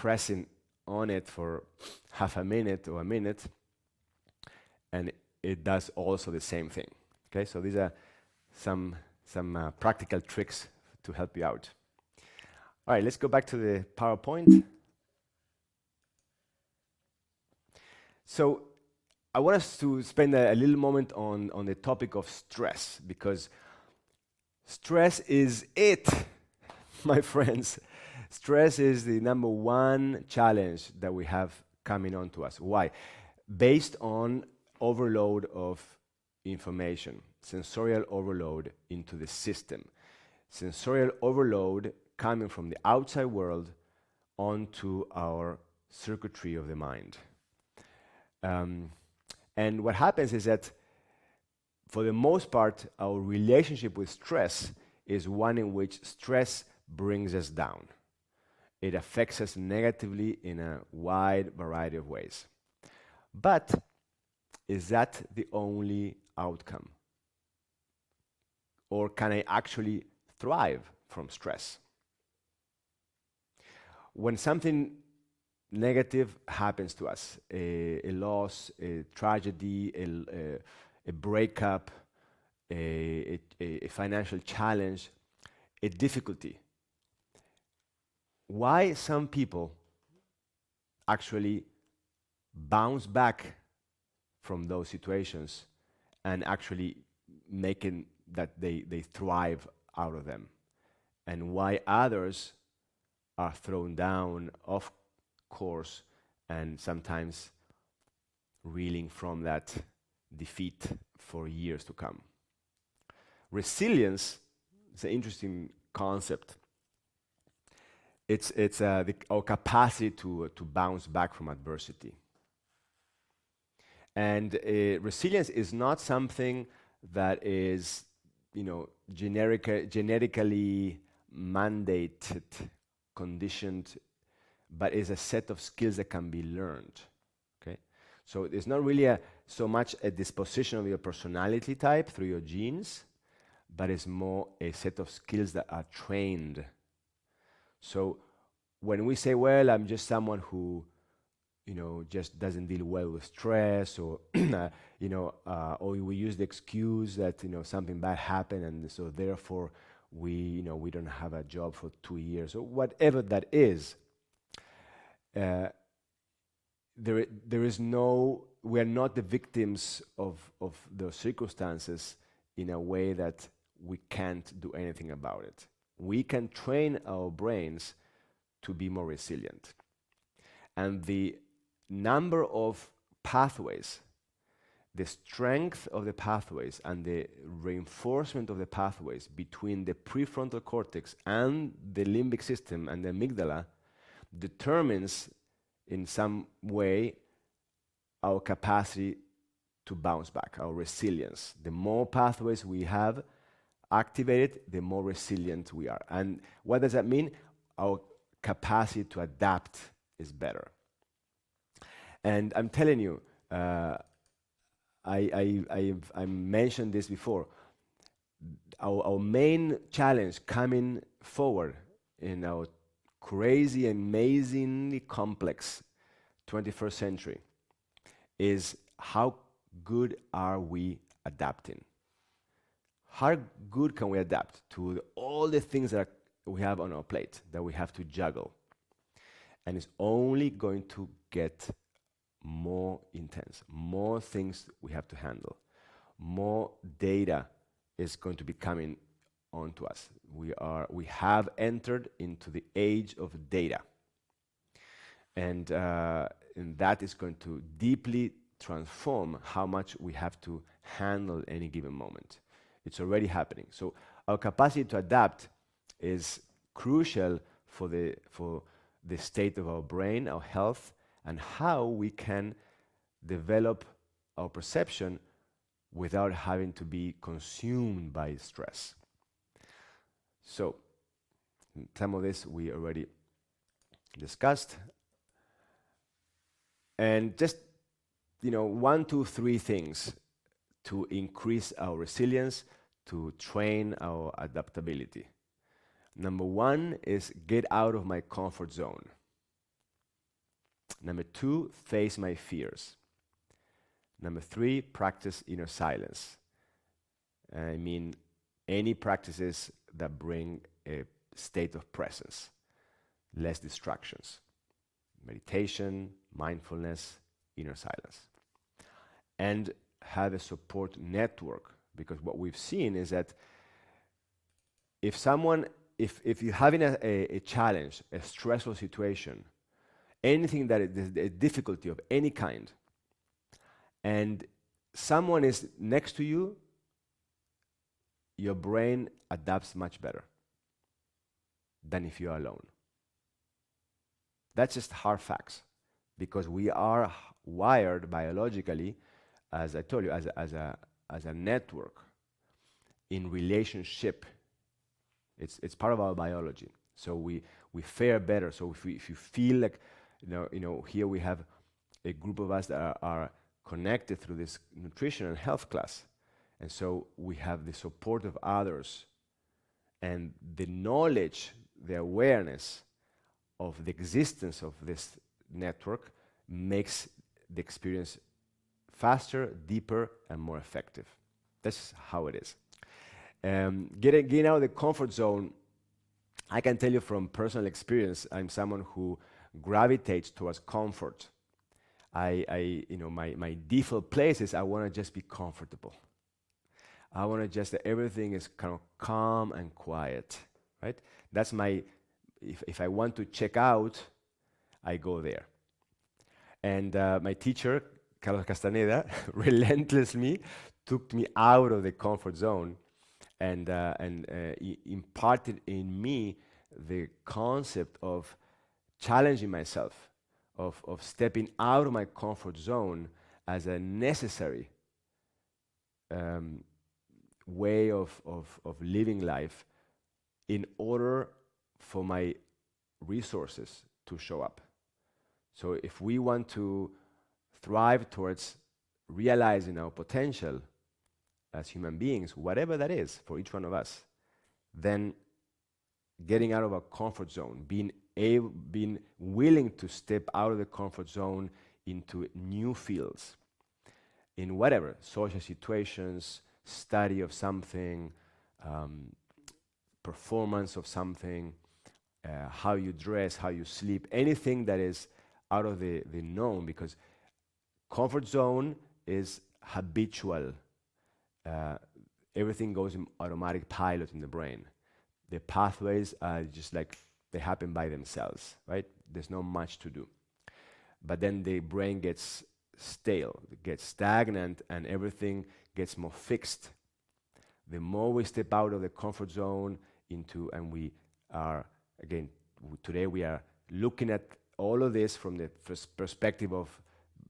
pressing on it for half a minute or a minute, and it does also the same thing. Okay, so these are some practical tricks to help you out. All right, let's go back to the PowerPoint. So I want us to spend a little moment on the topic of stress, because stress is it, my friends. Stress is the number one challenge that we have coming on to us. Why? Based on overload of information, sensorial overload into the system. Sensorial overload coming from the outside world onto our circuitry of the mind. And what happens is that, for the most part, our relationship with stress is one in which stress brings us down. It affects us negatively in a wide variety of ways. But is that the only outcome? Or can I actually thrive from stress? When something negative happens to us, a loss, a tragedy, a breakup, a financial challenge, a difficulty, why some people actually bounce back from those situations and actually making that they thrive out of them, and why others are thrown down off course and sometimes reeling from that defeat for years to come. Resilience is an interesting concept. It's our capacity to bounce back from adversity. And resilience is not something that is, genetically mandated, conditioned, but is a set of skills that can be learned. Okay, so it's not really so much a disposition of your personality type through your genes, but it's more a set of skills that are trained. So when we say, well, I'm just someone who, just doesn't deal well with stress, or, or we use the excuse that, something bad happened, and so therefore we don't have a job for 2 years, or whatever that is. There is no, we are not the victims of those circumstances in a way that we can't do anything about it. We can train our brains to be more resilient. And the number of pathways, the strength of the pathways, and the reinforcement of the pathways between the prefrontal cortex and the limbic system and the amygdala determines in some way our capacity to bounce back, our resilience. The more pathways we have activated, the more resilient we are. And what does that mean? Our capacity to adapt is better. And I'm telling you, I mentioned this before. Our main challenge coming forward in our crazy, amazingly complex 21st century is, how good are we adapting? How good can we adapt to all the things that we have on our plate that we have to juggle? And it's only going to get more intense, more things we have to handle, more data is going to be coming onto us. We have entered into the age of data, and that is going to deeply transform how much we have to handle any given moment. It's already happening. So our capacity to adapt is crucial for the state of our brain, our health, and how we can develop our perception without having to be consumed by stress. So, some of this we already discussed. And just, 1, 2, 3 things to increase our resilience, to train our adaptability. Number 1 is get out of my comfort zone. Number 2, face my fears. Number 3, practice inner silence. I mean, any practices that bring a state of presence, less distractions. Meditation, mindfulness, inner silence. And have a support network, because what we've seen is that if you're having a challenge, a stressful situation, anything that is a difficulty of any kind, and someone is next to you, your brain adapts much better than if you're alone. That's just hard facts, because we are wired biologically, as I told you, as a network in relationship. It's part of our biology. So we fare better. So if you feel like, here we have a group of us that are connected through this nutrition and health class. And so we have the support of others, and the knowledge, the awareness of the existence of this network makes the experience faster, deeper, and more effective. That's how it is. Getting out of the comfort zone, I can tell you from personal experience, I'm someone who gravitates towards comfort. My default place is I want to just be comfortable. I want to just that everything is kind of calm and quiet, right? That's my, if I want to check out, I go there. And my teacher, Carlos Castaneda, relentlessly took me out of the comfort zone and imparted in me the concept of challenging myself, of stepping out of my comfort zone as a necessary way of living life in order for my resources to show up. So if we want to thrive towards realizing our potential as human beings, whatever that is for each one of us, then getting out of our comfort zone, being willing to step out of the comfort zone into new fields, in whatever, social situations, study of something, performance of something, how you dress, how you sleep, anything that is out of the known, because comfort zone is habitual. Everything goes in automatic pilot in the brain. The pathways are just like they happen by themselves, right? There's not much to do. But then the brain gets stale, it gets stagnant, and everything gets more fixed. The more we step out of the comfort zone into, and we are, again, today we are looking at all of this from the perspective of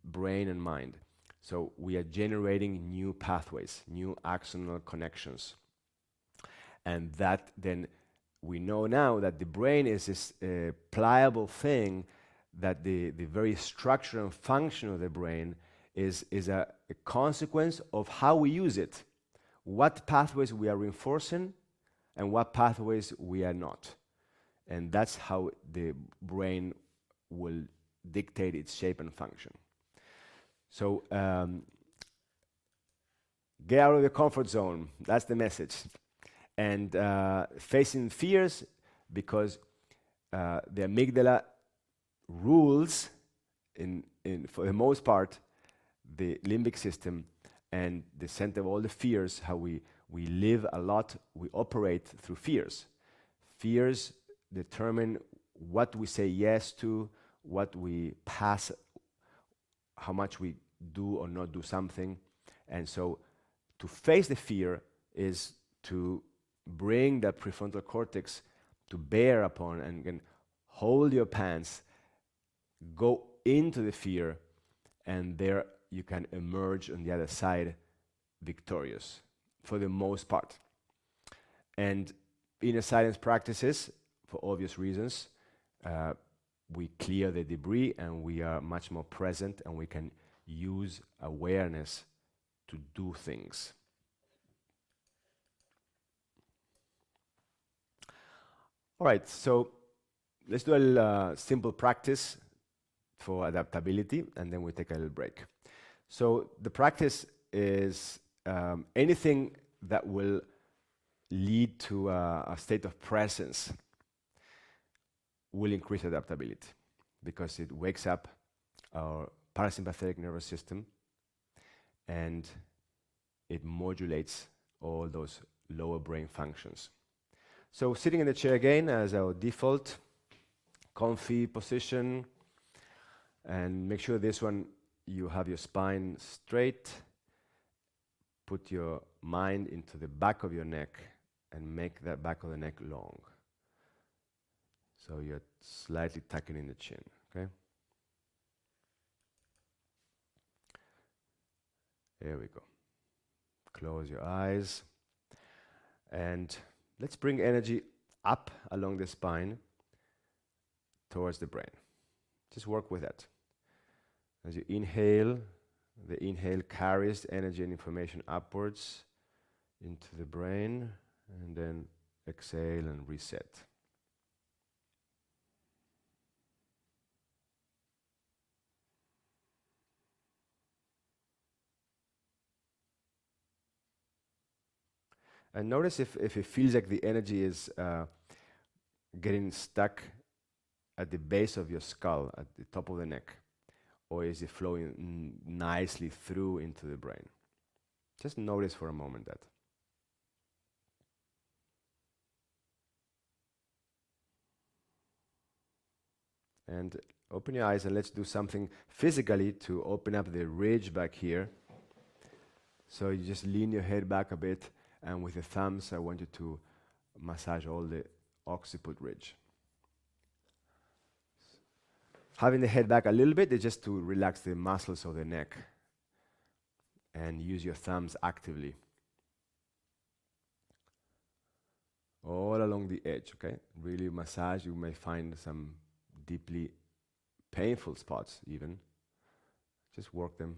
brain and mind. So we are generating new pathways, new axonal connections. And that then, we know now that the brain is this pliable thing, that the very structure and function of the brain is a consequence of how we use it. What pathways we are reinforcing and what pathways we are not. And that's how the brain will dictate its shape and function. So get out of the comfort zone. That's the message. And facing fears, because the amygdala rules, for the most part, the limbic system and the center of all the fears, how we live a lot, we operate through fears. Fears determine what we say yes to, what we pass, how much we do or not do something. And so to face the fear is to bring that prefrontal cortex to bear upon and hold your pants, go into the fear, and there you can emerge on the other side victorious for the most part. And inner silence practices, for obvious reasons, we clear the debris and we are much more present, and we can use awareness to do things. All right, so let's do a simple practice for adaptability, and then we take a little break. So the practice is anything that will lead to a state of presence will increase adaptability because it wakes up our parasympathetic nervous system and it modulates all those lower brain functions. So sitting in the chair again as our default comfy position, and make sure this one you have your spine straight. Put your mind into the back of your neck and make that back of the neck long. So you're slightly tucking in the chin, okay? There we go. Close your eyes. And let's bring energy up along the spine towards the brain. Just work with that. As you inhale, the inhale carries energy and information upwards into the brain, and then exhale and reset. And notice if it feels like the energy is getting stuck at the base of your skull, at the top of the neck, or is it flowing nicely through into the brain? Just notice for a moment that. And open your eyes and let's do something physically to open up the ridge back here. So you just lean your head back a bit, and with the thumbs I want you to massage all the occiput ridge. Having the head back a little bit is just to relax the muscles of the neck and use your thumbs actively. All along the edge, okay? Really massage. You may find some deeply painful spots even. Just work them.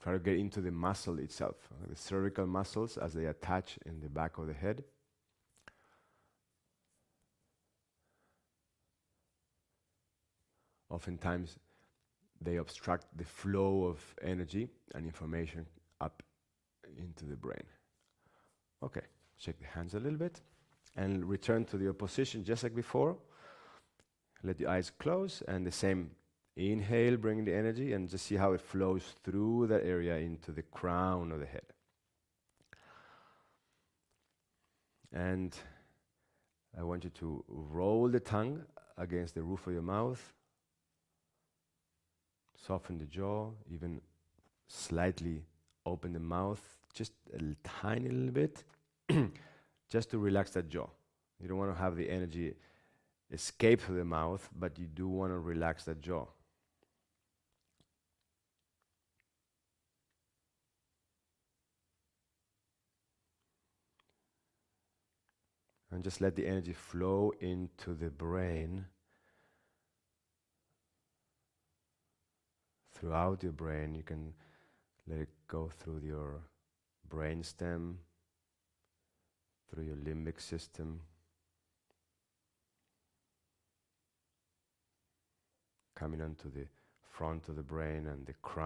Try to get into the muscle itself, the cervical muscles as they attach in the back of the head. Oftentimes, they obstruct the flow of energy and information up into the brain. Okay, shake the hands a little bit and return to your position just like before. Let the eyes close and the same. Inhale, bring the energy and just see how it flows through that area into the crown of the head. And I want you to roll the tongue against the roof of your mouth. Soften the jaw, even slightly open the mouth, just a tiny little bit, just to relax that jaw. You don't want to have the energy escape through the mouth, but you do want to relax that jaw. And just let the energy flow into the brain, throughout your brain. You can let it go through your brain stem, through your limbic system, coming onto the front of the brain and the crown.